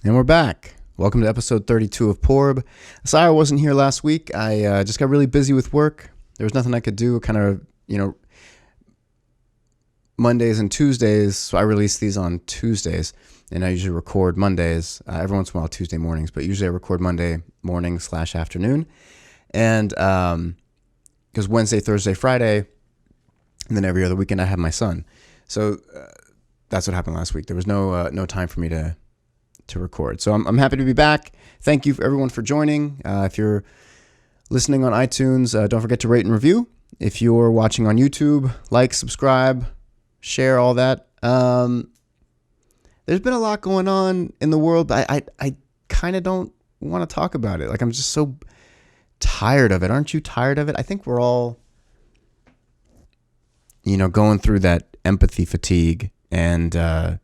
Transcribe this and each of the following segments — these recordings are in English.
And we're back. Welcome to episode 32 of PORB. Sorry I wasn't here last week. I just got really busy with work. There was nothing I could do. Kind of, Mondays and Tuesdays. So I release these on Tuesdays, and I usually record Mondays. Every once in a while, Tuesday mornings, but usually I record Monday morning/afternoon. And because Wednesday, Thursday, Friday, and then every other weekend I have my son. So that's what happened last week. There was no time for me to record. So I'm happy to be back. Thank you for everyone for joining. If you're listening on iTunes, don't forget to rate and review. If you're watching on YouTube, like, subscribe, share, all that. There's been a lot going on in the world, but I kind of don't want to talk about it. Like, I'm just so tired of it. Aren't you tired of it? I think we're all, going through that empathy fatigue, and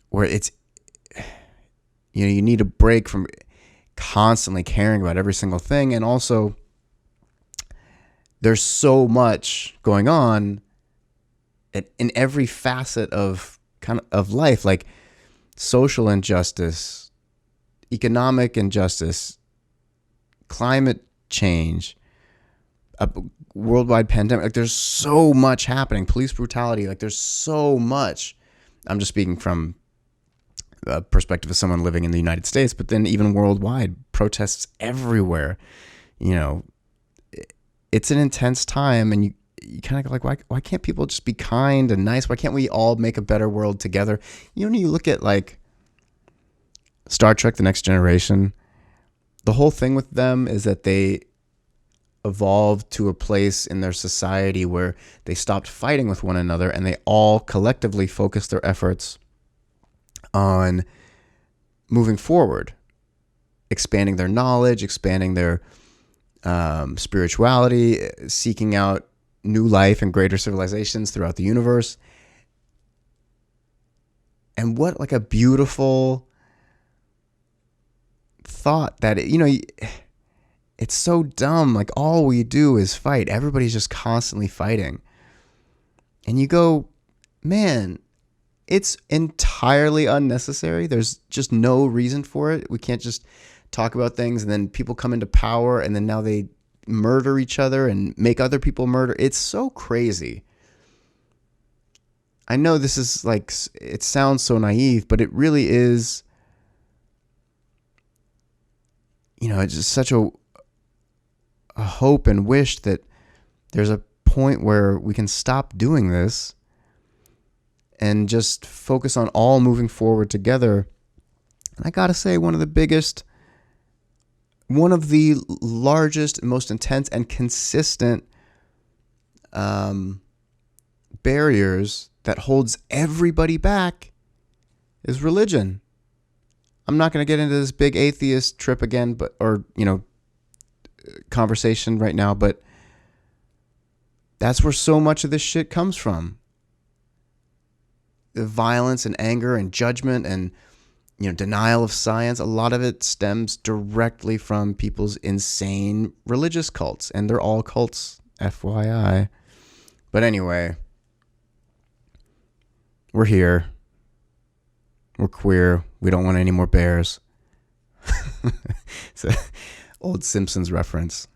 where it's, you need a break from constantly caring about every single thing. And also, there's so much going on in every facet of life, like social injustice, economic injustice, climate change, a worldwide pandemic. Like, there's so much happening. Police brutality. Like, there's so much. I'm just speaking from perspective of someone living in the United States, but then even worldwide, protests everywhere. It's an intense time, and you kind of like, why can't people just be kind and nice? Why can't we all make a better world together? When you look at like Star Trek: The Next Generation, the whole thing with them is that they evolved to a place in their society where they stopped fighting with one another, and they all collectively focused their efforts on moving forward, expanding their knowledge, expanding their spirituality, seeking out new life and greater civilizations throughout the universe. And what like a beautiful thought that, it's so dumb. Like, all we do is fight. Everybody's just constantly fighting. And you go, man, it's entirely unnecessary. There's just no reason for it. We can't just talk about things and then people come into power and then now they murder each other and make other people murder. It's so crazy. I know this is like, it sounds so naive, but it really is, it's just such a hope and wish that there's a point where we can stop doing this and just focus on all moving forward together. And I gotta say, one of the largest, most intense and consistent barriers that holds everybody back is religion. I'm not going to get into this big atheist trip again, conversation right now, but that's where so much of this shit comes from. The violence and anger and judgment and denial of science, a lot of it stems directly from people's insane religious cults, and they're all cults, FYI. But anyway, we're here. We're queer. We don't want any more bears. It's an old Simpsons reference.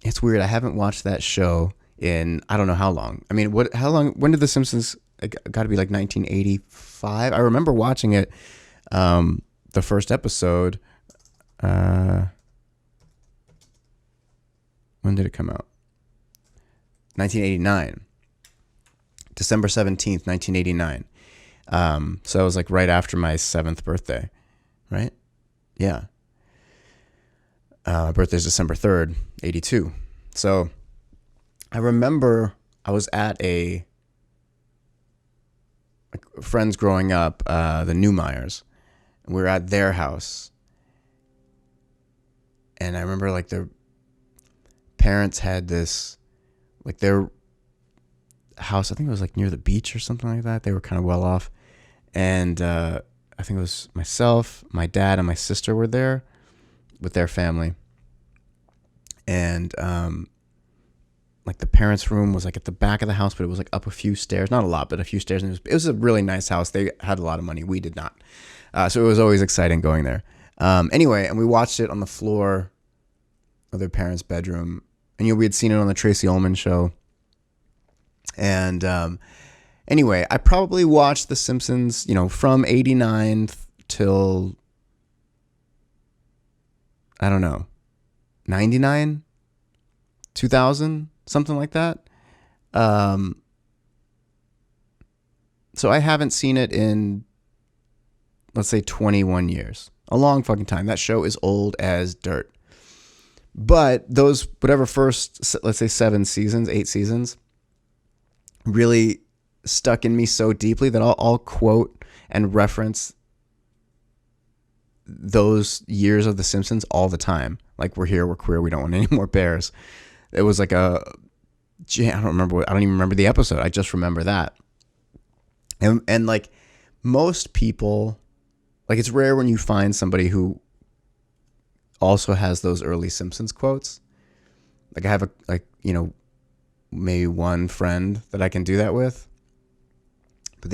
It's weird. I haven't watched that show in I don't know how long. I mean, how long? When did The Simpsons? It got to be like 1985. I remember watching it. The first episode. When did it come out? 1989. December 17th, 1989. So it was like right after my 7th birthday, right? Yeah. My birthday's December 3rd, 82. So I remember I was at friends growing up, the Newmeyers, and we were at their house. And I remember like their parents had this, like their house, I think it was like near the beach or something like that. They were kind of well off. And I think it was myself, my dad, and my sister were there with their family. And like the parents' room was like at the back of the house, but it was like up a few stairs, not a lot, but a few stairs. And it was a really nice house. They had a lot of money. We did not. So it was always exciting going there. Anyway, and we watched it on the floor of their parents' bedroom. And, we had seen it on the Tracy Ullman show. And anyway, I probably watched The Simpsons, from 89 till, I don't know, 99, 2000, something like that. So I haven't seen it in, let's say, 21 years. A long fucking time. That show is old as dirt. But those, whatever first, let's say 8 seasons, really stuck in me so deeply that I'll quote and reference those years of The Simpsons all the time. Like, we're here, we're queer, we don't want any more bears. It was like I don't even remember the episode. I just remember that. And like most people, like, it's rare when you find somebody who also has those early Simpsons quotes. Like, I have maybe one friend that I can do that with. But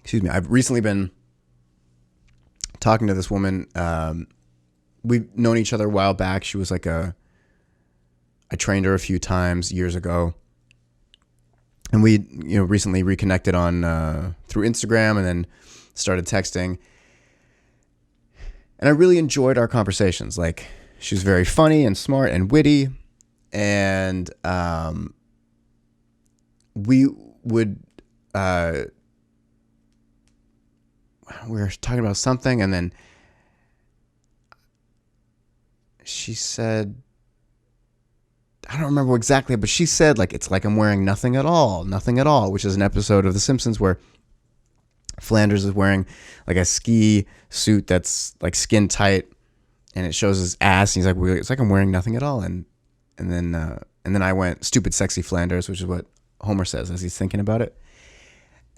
excuse me, I've recently been talking to this woman. We've known each other a while back. She was I trained her a few times years ago. And we, recently reconnected on through Instagram and then started texting. And I really enjoyed our conversations. Like, she was very funny and smart and witty. And we would, we were talking about something, and then she said, I don't remember exactly, but she said, like, it's like I'm wearing nothing at all, which is an episode of The Simpsons where Flanders is wearing like a ski suit that's like skin tight, and it shows his ass. And he's like, it's like I'm wearing nothing at all. And then I went, stupid, sexy Flanders, which is what Homer says as he's thinking about it.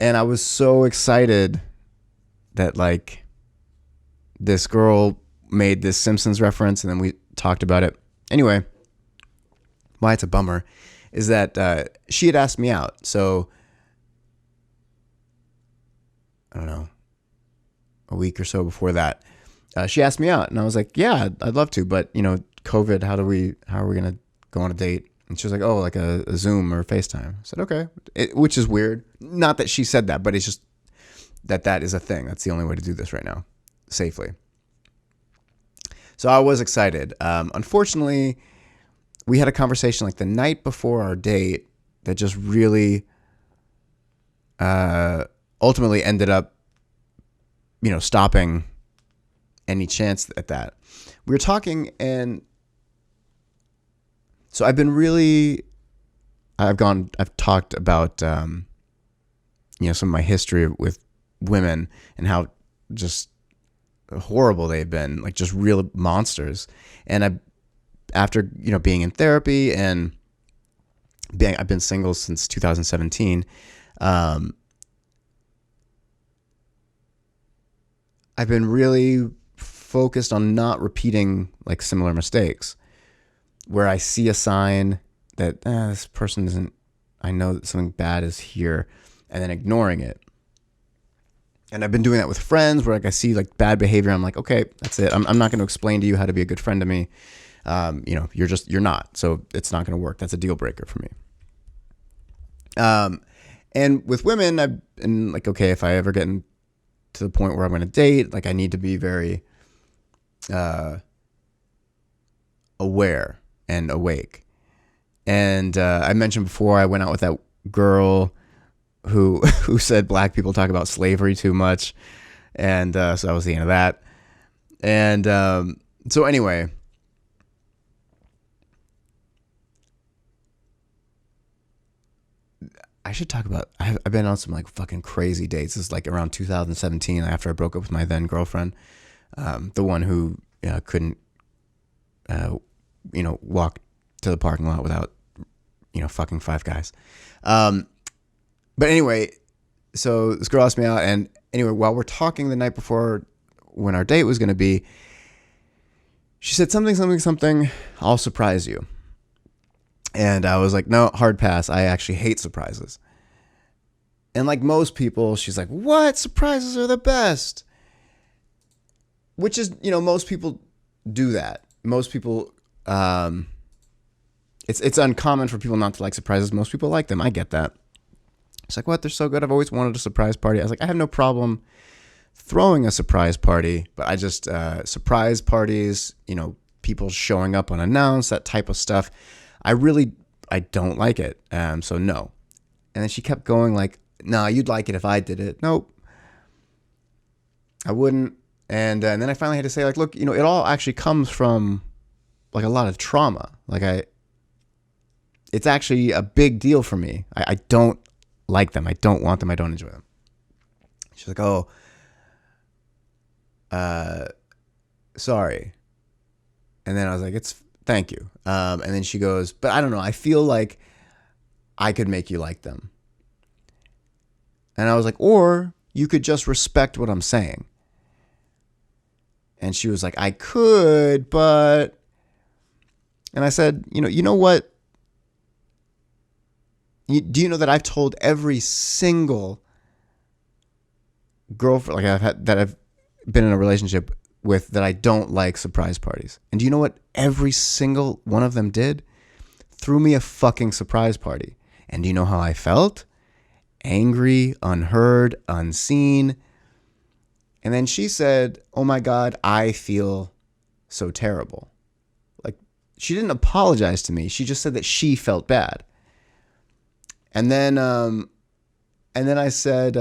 And I was so excited that, like, this girl made this Simpsons reference, and then we talked about it. Anyway, why it's a bummer is that she had asked me out. So, I don't know, a week or so before that, she asked me out, and I was like, yeah, I'd love to, but COVID, how are we going to go on a date? And she was like, oh, like a Zoom or FaceTime. I said, okay, which is weird. Not that she said that, but it's just that is a thing. That's the only way to do this right now, safely. So I was excited. Unfortunately, we had a conversation like the night before our date that just really ultimately ended up, stopping any chance at that. We were talking, and so I've talked about, some of my history with women and how just horrible they've been, like just real monsters. And after being in therapy and I've been single since 2017. I've been really focused on not repeating like similar mistakes, where I see a sign that this person isn't, I know that something bad is here, and then ignoring it. And I've been doing that with friends where, like, I see like bad behavior. I'm like, okay, that's it. I'm not going to explain to you how to be a good friend to me. You're not. So it's not going to work. That's a deal breaker for me. And with women, I've been like, okay, if I ever get to the point where I'm going to date, like, I need to be very aware and awake. And I mentioned before, I went out with that girl who said black people talk about slavery too much. And so that was the end of that. And so anyway, I should talk about, I've been on some like fucking crazy dates. This is like around 2017 after I broke up with my then girlfriend, the one who couldn't, walk to the parking lot without, fucking 5 guys. But anyway, so this girl asked me out, and anyway, while we're talking the night before when our date was going to be, She said something, something, something, I'll surprise you. And I was like, no, hard pass. I actually hate surprises. And like most people, she's like, what? Surprises are the best. Which is, most people do that. Most people, it's uncommon for people not to like surprises. Most people like them. I get that. It's like, what? They're so good. I've always wanted a surprise party. I was like, I have no problem throwing a surprise party, but I just, surprise parties, people showing up unannounced, that type of stuff. I don't like it. So no. And then she kept going like, nah, you'd like it if I did it. Nope. I wouldn't. And then I finally had to say like, look, it all actually comes from like a lot of trauma. Like it's actually a big deal for me. I don't like them. I don't want them. I don't enjoy them. She's like, oh, sorry. And then I was like, thank you. And then she goes, but I don't know. I feel like I could make you like them. And I was like, or you could just respect what I'm saying. And she was like, I could, but, and I said, you know what? Do you know that I've told every single girlfriend I've been in a relationship with that I don't like surprise parties. And do you know what every single one of them did? Threw me a fucking surprise party. And do you know how I felt? Angry, unheard, unseen. And then she said, oh my God, I feel so terrible. Like, she didn't apologize to me. She just said that she felt bad. And then I said,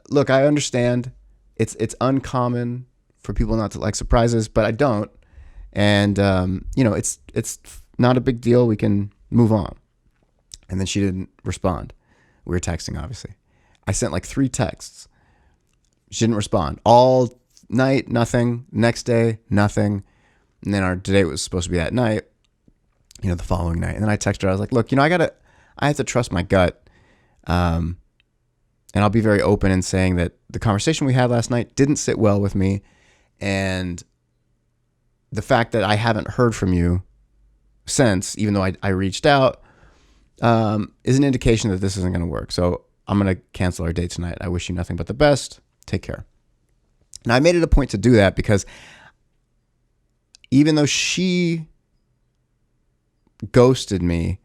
look, I understand it's uncommon for people not to like surprises, but I don't. And, it's not a big deal. We can move on. And then she didn't respond. We were texting, obviously. I sent like 3 texts. She didn't respond. All night, nothing. Next day, nothing. And then our date was supposed to be that night, the following night. And then I texted her. I was like, look, I have to trust my gut. And I'll be very open in saying that the conversation we had last night didn't sit well with me. And the fact that I haven't heard from you since, even though I reached out, is an indication that this isn't going to work. So I'm going to cancel our date tonight. I wish you nothing but the best. Take care. And I made it a point to do that because even though she ghosted me,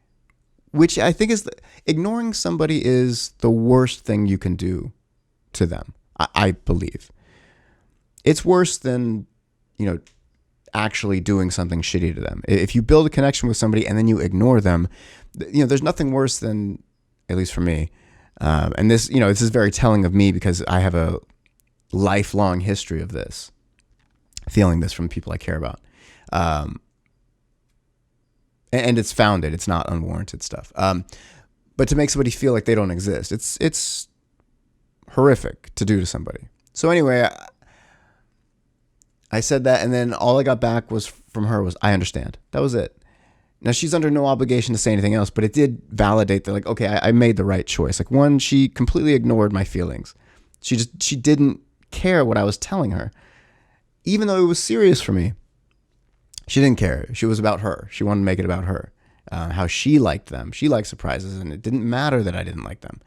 which I think is ignoring somebody is the worst thing you can do to them. I believe it's worse than, actually doing something shitty to them. If you build a connection with somebody and then you ignore them, there's nothing worse than, at least for me. And this, this is very telling of me because I have a lifelong history of this, feeling this from people I care about. And it's founded. It's not unwarranted stuff. But to make somebody feel like they don't exist, it's horrific to do to somebody. So anyway, I said that, and then all I got back from her was, I understand. That was it. Now, she's under no obligation to say anything else, but it did validate that, like, okay, I made the right choice. Like, one, she completely ignored my feelings. She didn't care what I was telling her, even though it was serious for me. She didn't care. She was about her. She wanted to make it about her, how she liked them. She liked surprises, and it didn't matter that I didn't like them.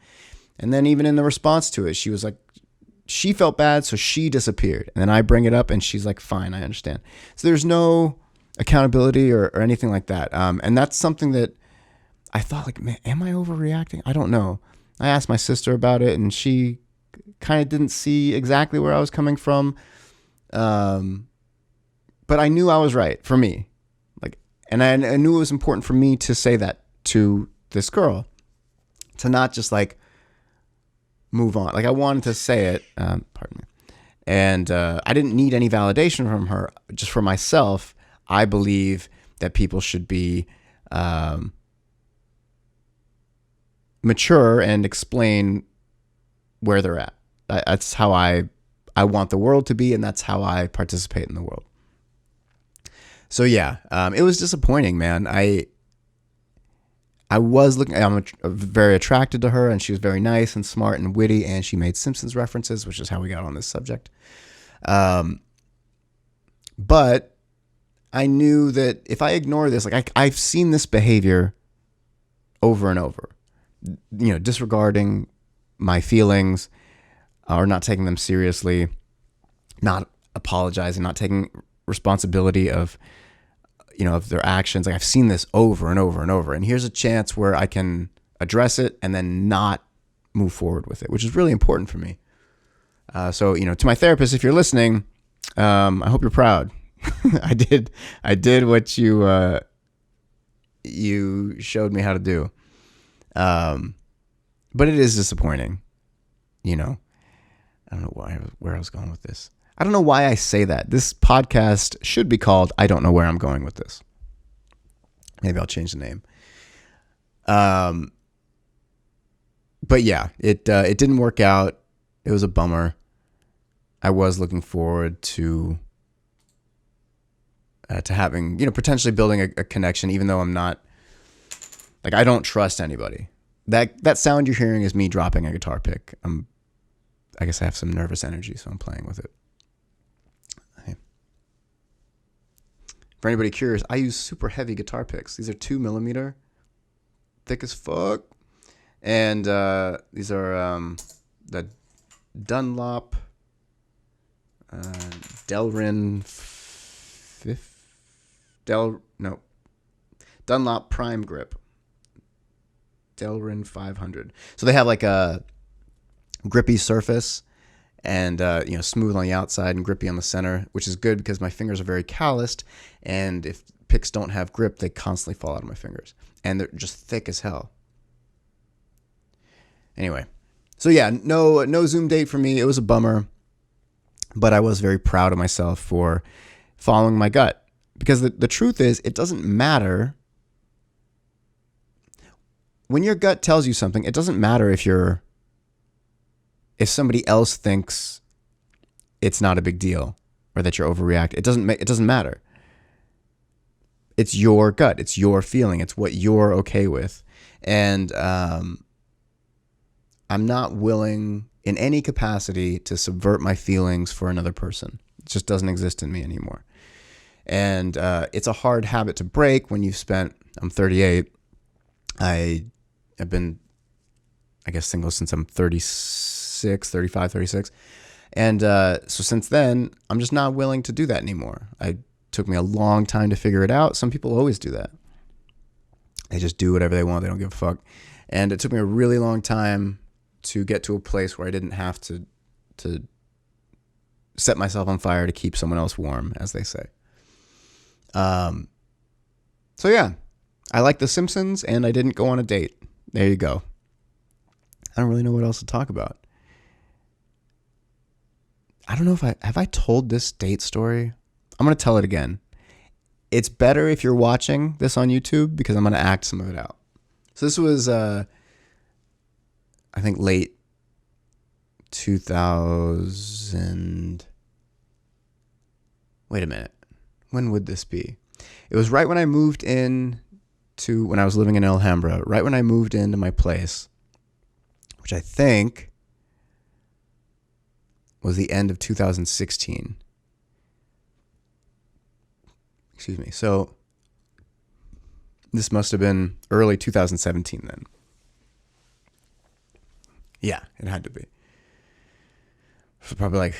And then even in the response to it, she was like, she felt bad, so she disappeared. And then I bring it up, and she's like, fine, I understand. So there's no accountability or anything like that. And that's something that I thought, like, man, am I overreacting? I don't know. I asked my sister about it, and she kind of didn't see exactly where I was coming from. But I knew I was right for me. Like, and I knew it was important for me to say that to this girl, to not just like move on. Like, I wanted to say it, pardon me. And I didn't need any validation from her. Just for myself, I believe that people should be mature and explain where they're at. That's how I want the world to be, and that's how I participate in the world. So yeah, it was disappointing, man. I was looking, I'm very attracted to her, and she was very nice and smart and witty, and she made Simpsons references, which is how we got on this subject. But I knew that if I ignore this, like I've seen this behavior over and over, disregarding my feelings or not taking them seriously, not apologizing, not taking responsibility of their actions. Like I've seen this over and over and over. And here's a chance where I can address it and then not move forward with it, which is really important for me. So to my therapist, if you're listening, I hope you're proud. I did what you showed me how to do. But it is disappointing. I don't know where I was going with this. I don't know why I say that. This podcast should be called I Don't Know Where I'm Going With This. Maybe I'll change the name. But yeah, it didn't work out. It was a bummer. I was looking forward to having, potentially building a connection, even though I'm not, like, I don't trust anybody. That sound you're hearing is me dropping a guitar pick. I guess I have some nervous energy, so I'm playing with it. Okay. For anybody curious, I use super heavy guitar picks. These are 2mm, thick as fuck. And these are the Dunlop Dunlop Prime Grip. Delrin 500. So they have like a grippy surface and smooth on the outside and grippy on the center, which is good because my fingers are very calloused, and if picks don't have grip, they constantly fall out of my fingers, and they're just thick as hell. Anyway, so yeah, no Zoom date for me. It was a bummer, but I was very proud of myself for following my gut, because the truth is, it doesn't matter. When your gut tells you something, it doesn't matter if somebody else thinks it's not a big deal or that you're overreacting. It doesn't matter. It's your gut. It's your feeling. It's what you're okay with. And I'm not willing in any capacity to subvert my feelings for another person. It just doesn't exist in me anymore. And it's a hard habit to break when I'm 38. I've been, I guess, single since I'm 35, 36. And so since then, I'm just not willing to do that anymore. It took me a long time to figure it out. Some people always do that. They just do whatever they want. They don't give a fuck. And it took me a really long time to get to a place where I didn't have to set myself on fire to keep someone else warm, as they say. So yeah, I like The Simpsons, and I didn't go on a date. There you go. I don't really know what else to talk about. I don't know if have I told this date story? I'm going to tell it again. It's better if you're watching this on YouTube, because I'm going to act some of it out. So this was, I think, late 2000. Wait a minute. When would this be? It was right when I moved in when I was living in Alhambra, right when I moved into my place, which I think was the end of 2016. Excuse me. So this must have been early 2017 then. Yeah, it had to be. So probably like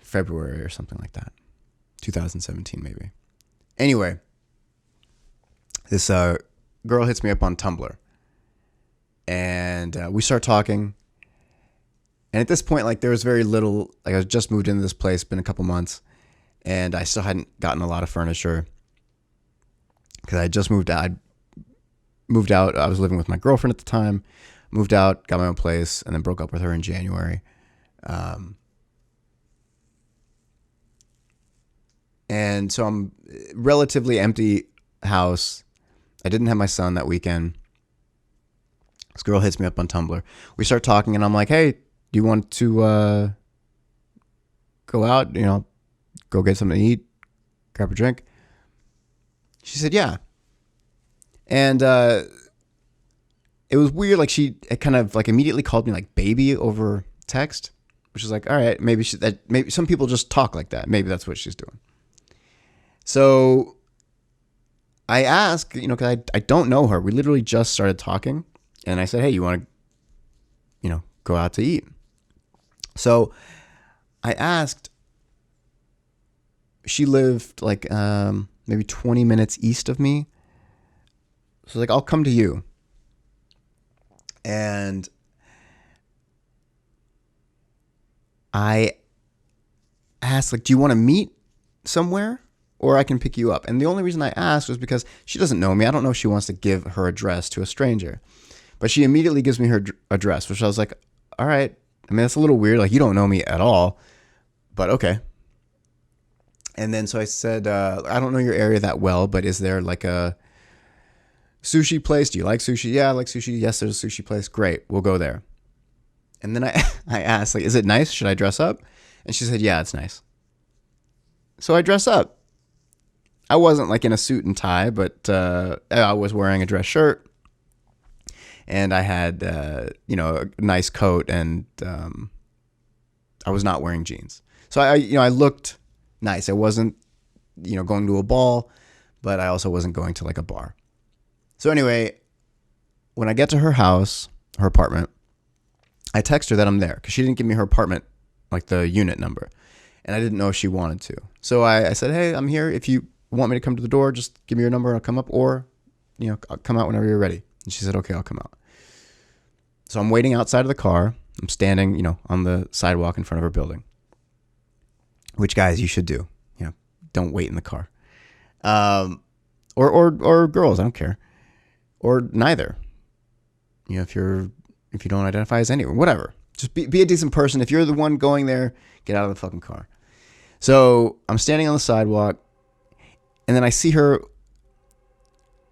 February or something like that. 2017 maybe. Anyway, this girl hits me up on Tumblr, and we start talking. And at this point, like, there was very little. Like, I was just moved into this place, been a couple months, and I still hadn't gotten a lot of furniture because I had just moved out. I was living with my girlfriend at the time. Moved out, got my own place, and then broke up with her in January. And so I'm relatively empty house. I didn't have my son that weekend. This girl hits me up on Tumblr. We start talking, and I'm like, hey, do you want to go out, go get something to eat, grab a drink? She said, yeah. And it was weird. Like, she kind of like immediately called me like baby over text, which is like, all right, maybe some people just talk like that. Maybe that's what she's doing. So I asked, because I don't know her. We literally just started talking. And I said, hey, you want to, go out to eat? So I asked, she lived like maybe 20 minutes east of me. So like, I'll come to you. And I asked, like, do you want to meet somewhere or I can pick you up? And the only reason I asked was because she doesn't know me. I don't know if she wants to give her address to a stranger. But she immediately gives me her address, which I was like, all right. I mean, that's a little weird. Like, you don't know me at all, but okay. And then so I said, I don't know your area that well, but is there like a sushi place? Do you like sushi? Yeah, I like sushi. Yes, there's a sushi place. Great. We'll go there. And then I asked, like, is it nice? Should I dress up? And she said, yeah, it's nice. So I dress up. I wasn't like in a suit and tie, but I was wearing a dress shirt. And I had, a nice coat, and I was not wearing jeans. So I looked nice. I wasn't, going to a ball, but I also wasn't going to like a bar. So anyway, when I get to her house, her apartment, I text her that I'm there because she didn't give me her apartment, like the unit number, and I didn't know if she wanted to. So I said, hey, I'm here. If you want me to come to the door, just give me your number and I'll come up, or, I'll come out whenever you're ready. And she said, okay, I'll come out. So I'm waiting outside of the car. I'm standing, on the sidewalk in front of her building, which, guys, you should do. Don't wait in the car. Or girls, I don't care. Or neither. If you don't identify as anyone, whatever. Just be a decent person. If you're the one going there, get out of the fucking car. So I'm standing on the sidewalk, and then I see her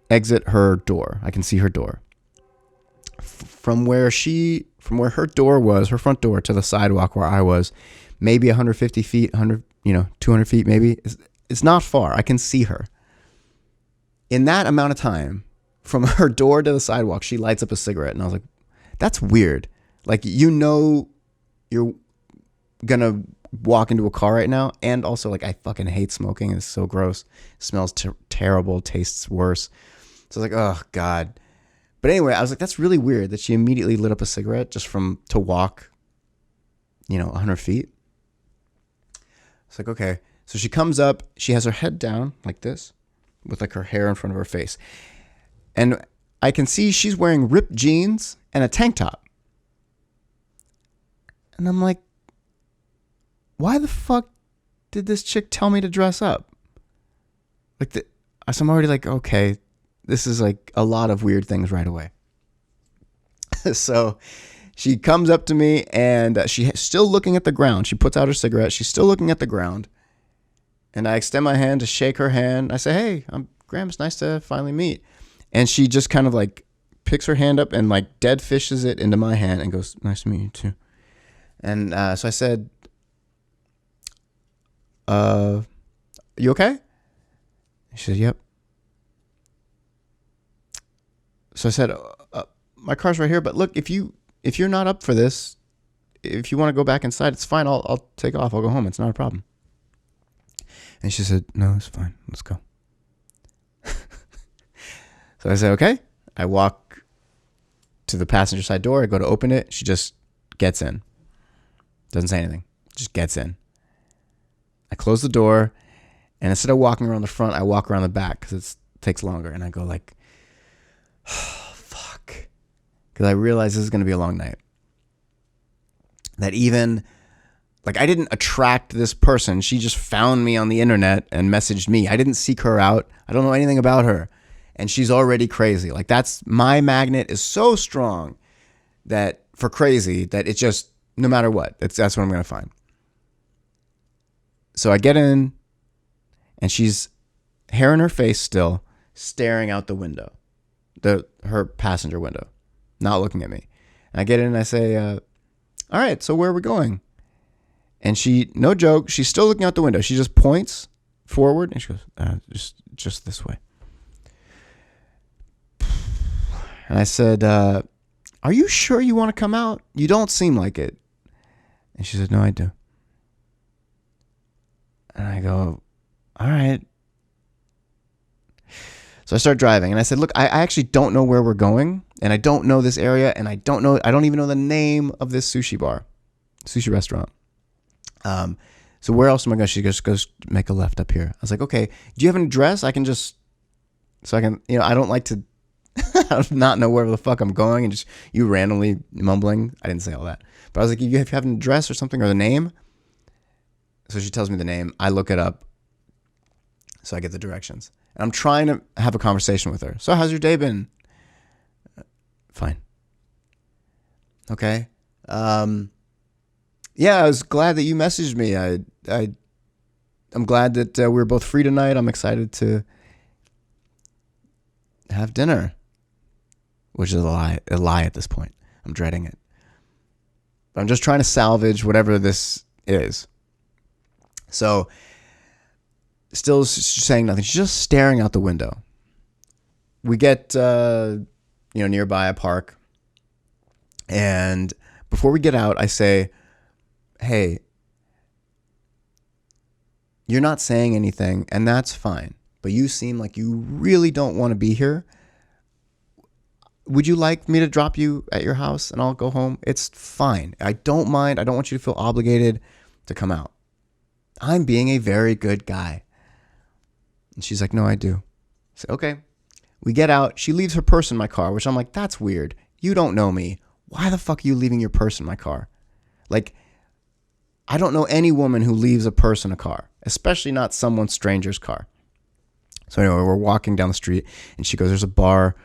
exit her door. I can see her door. From where her door was, her front door, to the sidewalk where I was, maybe 150 feet, 200 feet maybe. It's not far. I can see her. In that amount of time, from her door to the sidewalk, she lights up a cigarette. And I was like, that's weird. Like, you're gonna walk into a car right now. And also, like, I fucking hate smoking. It's so gross. It smells terrible. Tastes worse. So I was like, oh, God. But anyway, I was like, that's really weird that she immediately lit up a cigarette just to walk, 100 feet. It's like, okay. So she comes up. She has her head down like this with like her hair in front of her face. And I can see she's wearing ripped jeans and a tank top. And I'm like, why the fuck did this chick tell me to dress up? So I'm already like, okay, this is like a lot of weird things right away. So she comes up to me, and she's still looking at the ground. She puts out her cigarette. She's still looking at the ground. And I extend my hand to shake her hand. I say, hey, I'm Graham. It's nice to finally meet. And she just kind of like picks her hand up and like dead fishes it into my hand and goes, nice to meet you too. And so I said, you okay? She said, yep. So I said, my car's right here, but look, if you're not up for this, if you want to go back inside, it's fine. I'll take off. I'll go home. It's not a problem. And she said, no, it's fine. Let's go. So I said, okay. I walk to the passenger side door. I go to open it. She just gets in. Doesn't say anything. Just gets in. I close the door, and instead of walking around the front, I walk around the back because it takes longer. And I go like, oh, fuck. Because I realize this is going to be a long night. That even, like, I didn't attract this person. She just found me on the internet and messaged me. I didn't seek her out. I don't know anything about her. And she's already crazy. Like, my magnet is so strong that for crazy that it's just, no matter what, that's what I'm going to find. So I get in, and she's hair in her face still, staring out the window, her passenger window, not looking at me. And I get in and I say, all right, so where are we going? And she, no joke, she's still looking out the window. She just points forward and she goes, just this way. And I said, are you sure you want to come out? You don't seem like it. And she said, no, I do. And I go, all right. So So I start driving, and I said, look, I actually don't know where we're going, and I don't know this area, and I don't even know the name of this sushi restaurant. So where else am I going? She goes, make a left up here. I was like, okay, do you have an address? I can, I don't like to not know where the fuck I'm going, and just you randomly mumbling. I didn't say all that, but I was like, you have an address or something, or the name? So she tells me the name. I look it up. So I get the directions. And I'm trying to have a conversation with her. So how's your day been? Fine. Okay. Yeah, I was glad that you messaged me. I'm glad that we're both free tonight. I'm excited to have dinner, which is a lie at this point. I'm dreading it. But I'm just trying to salvage whatever this is. So still saying nothing. She's just staring out the window. We get, nearby a park. And before we get out, I say, hey, you're not saying anything, and that's fine. But you seem like you really don't want to be here. Would you like me to drop you at your house and I'll go home? It's fine. I don't mind. I don't want you to feel obligated to come out. I'm being a very good guy. And she's like, no, I do. I say, okay. We get out. She leaves her purse in my car, which I'm like, that's weird. You don't know me. Why the fuck are you leaving your purse in my car? Like, I don't know any woman who leaves a purse in a car, especially not someone stranger's car. So anyway, we're walking down the street, and she goes, there's a bar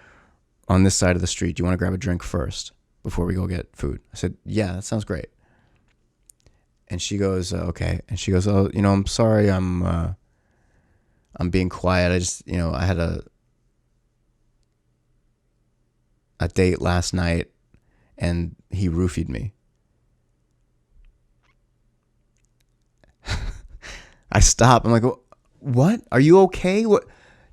on this side of the street. Do you want to grab a drink first before we go get food? I said, yeah, that sounds great. And she goes, okay. And she goes, oh, I'm sorry, I'm being quiet. I just, I had a date last night, and he roofied me. I stop. I'm like, what? Are you okay? What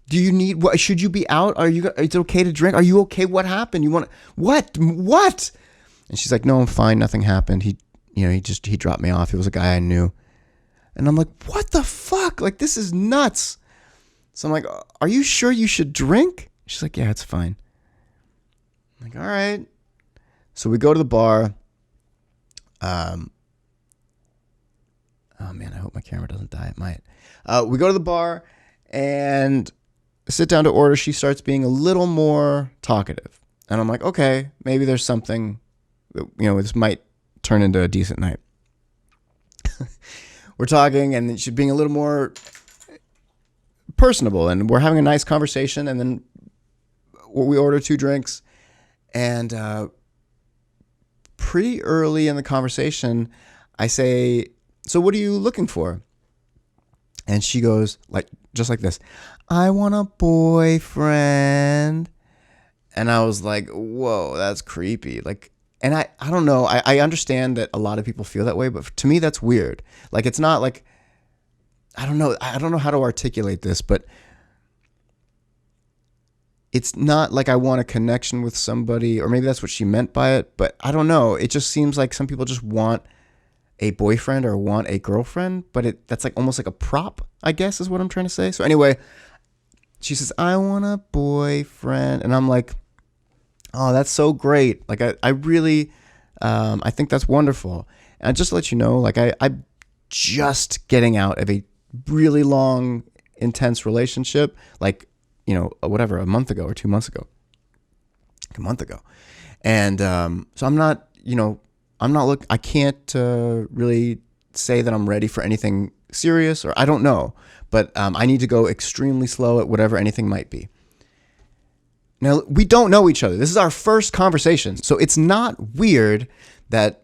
do you need? What should you be out? It's okay to drink? Are you okay? What happened? You want what? And she's like, no, I'm fine. Nothing happened. He dropped me off. He was a guy I knew. And I'm like, what the fuck? Like, this is nuts. So I'm like, are you sure you should drink? She's like, yeah, it's fine. I'm like, all right. So we go to the bar. Oh man, I hope my camera doesn't die. It might. We go to the bar and sit down to order. She starts being a little more talkative. And I'm like, okay, maybe there's something that, this might turn into a decent night. We're talking, and she's being a little more personable, and we're having a nice conversation. And then we order 2 drinks, and pretty early in the conversation, I say, so what are you looking for? And she goes, just like this, I want a boyfriend. And I was like, whoa, that's creepy. And I don't know. I understand that a lot of people feel that way, but to me, that's weird. It's not like, I don't know how to articulate this, but it's not like I want a connection with somebody, or maybe that's what she meant by it, but I don't know. It just seems like some people just want a boyfriend or want a girlfriend, but that's almost like a prop, I guess is what I'm trying to say. So anyway, she says, I want a boyfriend. And I'm like, oh, that's so great. I really, I think that's wonderful. And just to let you know, I'm just getting out of a really long, intense relationship, whatever, a month ago or 2 months ago, a month ago. And so I'm not, I can't really say that I'm ready for anything serious, or I don't know, but I need to go extremely slow at whatever anything might be. Now, we don't know each other. This is our first conversation. So it's not weird that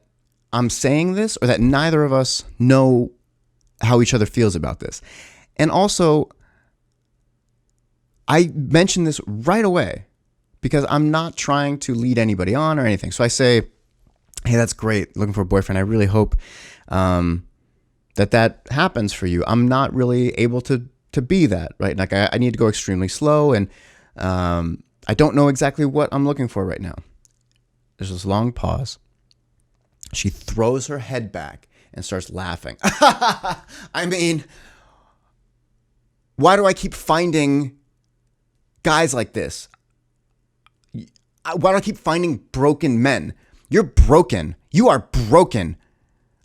I'm saying this, or that neither of us know how each other feels about this. And also, I mentioned this right away because I'm not trying to lead anybody on or anything. So I say, hey, that's great. Looking for a boyfriend. I really hope that happens for you. I'm not really able to be that, right? I need to go extremely slow, and I don't know exactly what I'm looking for right now. There's this long pause. She throws her head back and starts laughing. I mean, why do I keep finding guys like this. Why do I keep finding broken men? You're broken. You are broken.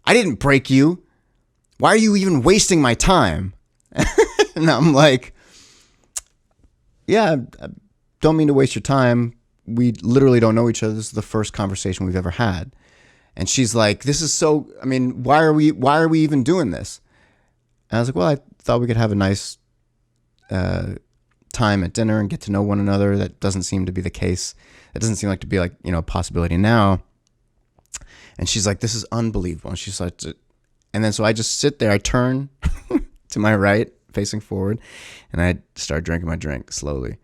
I didn't break you. Why are you even wasting my time? And I'm like, yeah, I don't mean to waste your time. We literally don't know each other. This is the first conversation we've ever had. And she's like, this is so, I mean, why are we even doing this? And I was like, well, I thought we could have a nice time at dinner and get to know one another. That doesn't seem to be the case. It doesn't seem like to be like, a possibility now. And she's like, this is unbelievable. And she's like, and then so I just sit there, I turn to my right, facing forward, and I start drinking my drink slowly.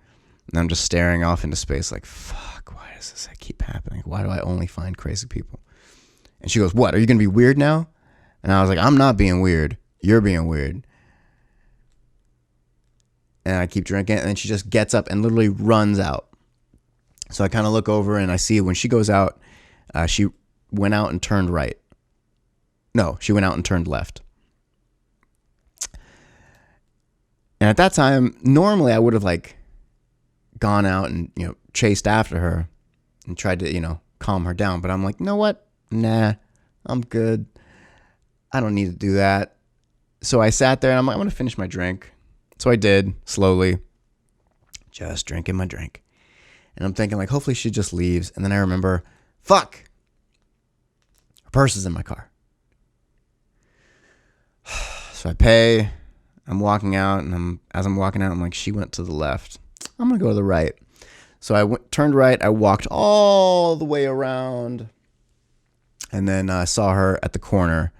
And I'm just staring off into space like, fuck, why does this keep happening? Why do I only find crazy people? And she goes, what, are you going to be weird now? And I was like, I'm not being weird. You're being weird. And I keep drinking, and then she just gets up and literally runs out. So I kind of look over, and I see when she goes out, she went out and turned right. No, she went out and turned left. And at that time, normally I would have like gone out and, chased after her and tried to, calm her down. But I'm like, you know what? Nah, I'm good. I don't need to do that. So I sat there and I'm like, I'm going to finish my drink. So I did, slowly, just drinking my drink. And I'm thinking like, hopefully she just leaves. And then I remember, fuck, her purse is in my car. So I pay, I'm walking out, and as I'm walking out, I'm like, she went to the left. I'm going to go to the right. So I turned right, I walked all the way around, and then I saw her at the corner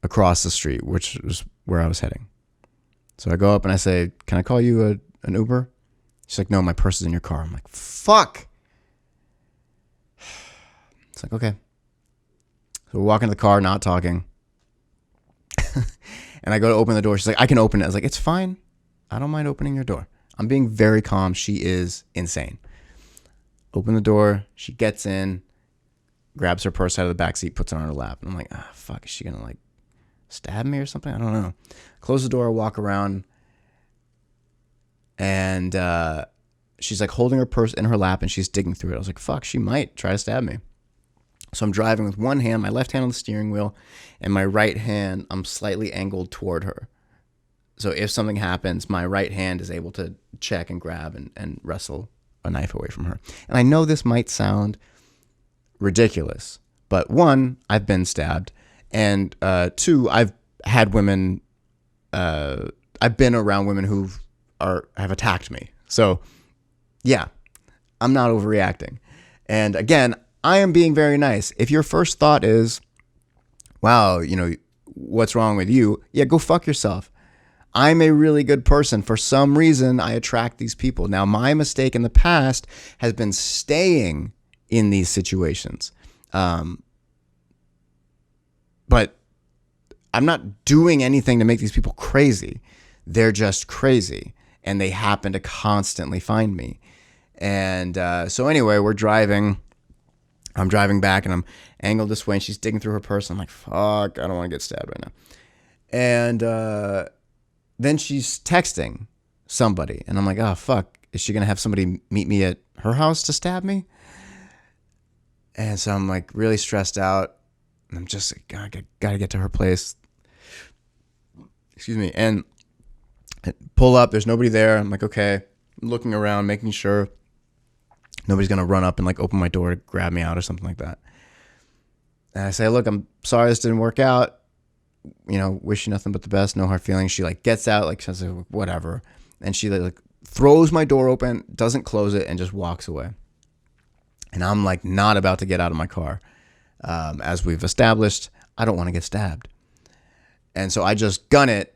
across the street, which was where I was heading. So I go up and I say, can I call you an Uber? She's like, no, my purse is in your car. I'm like, fuck. It's like, okay. So we're walking to the car, not talking. And I go to open the door. She's like, I can open it. I was like, it's fine. I don't mind opening your door. I'm being very calm. She is insane. Open the door. She gets in, grabs her purse out of the back seat, puts it on her lap. And I'm like, fuck, is she going to like stab me or something? I don't know. Close the door, walk around. And she's like holding her purse in her lap and she's digging through it. I was like, fuck, she might try to stab me. So I'm driving with one hand, my left hand on the steering wheel, and my right hand, I'm slightly angled toward her. So if something happens, my right hand is able to check and grab and wrestle a knife away from her. And I know this might sound ridiculous, but one, I've been stabbed. And two, I've had women, I've been around women who have attacked me. So yeah, I'm not overreacting. And again, I am being very nice. If your first thought is, wow, what's wrong with you? Yeah, go fuck yourself. I'm a really good person. For some reason, I attract these people. Now, my mistake in the past has been staying in these situations. But I'm not doing anything to make these people crazy. They're just crazy. And they happen to constantly find me. And so anyway, we're driving. I'm driving back and I'm angled this way and she's digging through her purse. I'm like, fuck, I don't want to get stabbed right now. And then she's texting somebody and I'm like, oh, fuck. Is she going to have somebody meet me at her house to stab me? And so I'm like really stressed out. And I'm just like, God, I got to get to her place. Excuse me. And I pull up. There's nobody there. I'm like, okay. I'm looking around, making sure nobody's going to run up and like open my door to grab me out or something like that. And I say, look, I'm sorry this didn't work out. Wish you nothing but the best. No hard feelings. She like gets out, like says whatever. And she like throws my door open, doesn't close it, and just walks away. And I'm like not about to get out of my car. As we've established, I don't want to get stabbed. And so I just gun it.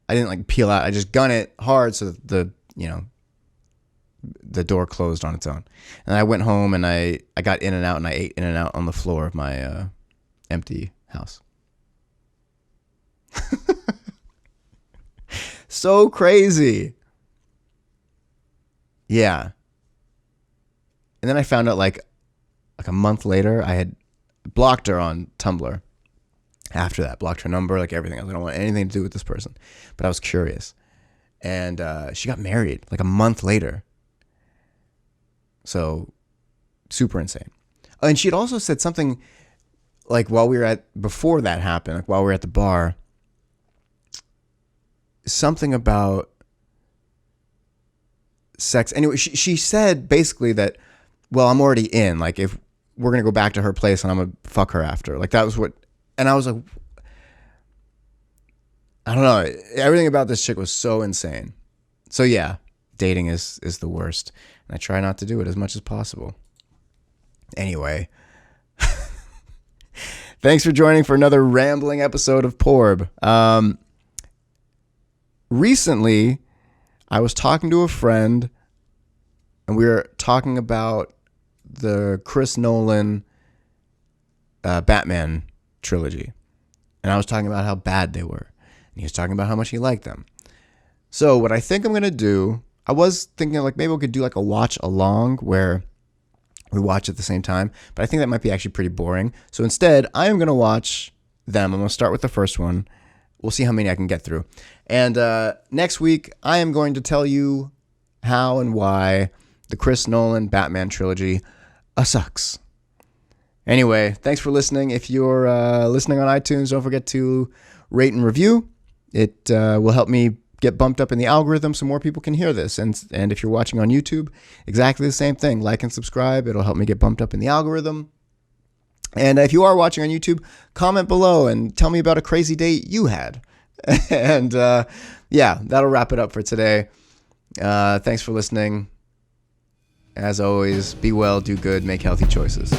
I didn't like peel out. I just gun it hard so that the door closed on its own. And I went home and I got In and Out and I ate In and Out on the floor of my empty house. So crazy. Yeah. And then I found out like a month later, I had blocked her on Tumblr. After that, blocked her number, like everything. I don't want anything to do with this person. But I was curious. And she got married like a month later. So super insane. And she had also said something like before that happened, like while we were at the bar, something about sex. Anyway, she said basically that, well, I'm already in. Like, if we're going to go back to her place and I'm going to fuck her after. Like, that was what, and I was like, I don't know. Everything about this chick was so insane. So yeah, dating is the worst. And I try not to do it as much as possible. Anyway, thanks for joining for another rambling episode of PORB. Recently, I was talking to a friend, and we were talking about the Chris Nolan Batman trilogy. And I was talking about how bad they were. And he was talking about how much he liked them. So what I think I'm going to do, I was thinking like maybe we could do like a watch along where we watch at the same time. But I think that might be actually pretty boring. So instead, I am going to watch them. I'm going to start with the first one. We'll see how many I can get through. And next week, I am going to tell you how and why the Chris Nolan Batman trilogy sucks. Anyway, thanks for listening. If you're listening on iTunes, don't forget to rate and review. It will help me get bumped up in the algorithm so more people can hear this. And if you're watching on YouTube, exactly the same thing. Like and subscribe. It'll help me get bumped up in the algorithm. And if you are watching on YouTube, comment below and tell me about a crazy date you had. And yeah, that'll wrap it up for today. Thanks for listening. As always, be well, do good, make healthy choices.